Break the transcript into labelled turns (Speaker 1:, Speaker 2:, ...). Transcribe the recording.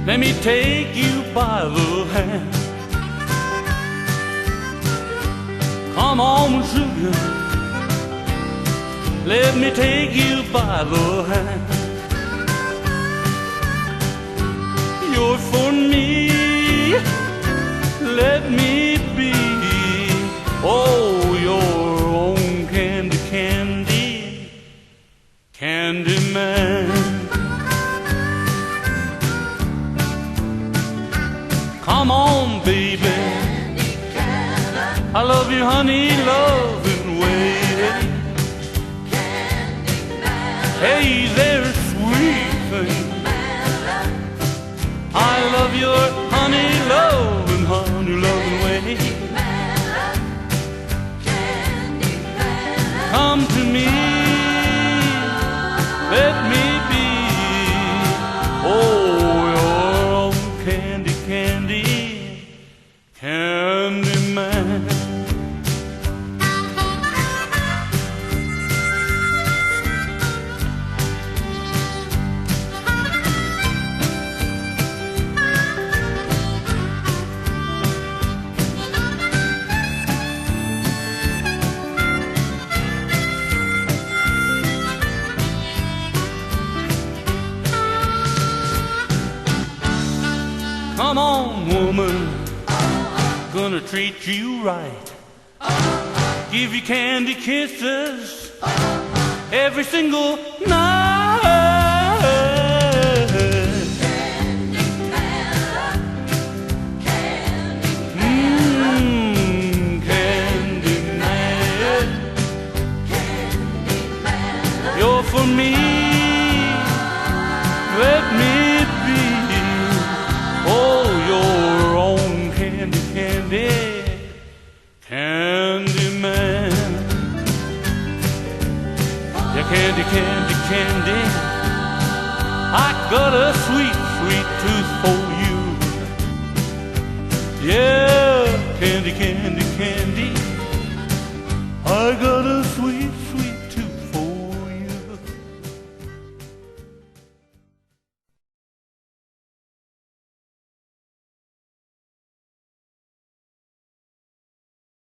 Speaker 1: Let me take you by the hand. Come on, sugar, let me take you by the hand. You're for me, let me be, oh, your own candy, candy, candy man. Come on, baby, I love you, honey, loving way. Hey there, sweet thing, I love your honey, loving way. Come to me, let me be, oh, your own candy, candy, candy man. Come on, woman, gonna treat you right. Give you candy kisses every single night. Candy man, you're for me, let me be, oh, your own candy, candy, candy man. Yeah, candy, candy, candy, I got a sweet, sweet tooth for you. Yeah, candy, candy, candy, I got a sweet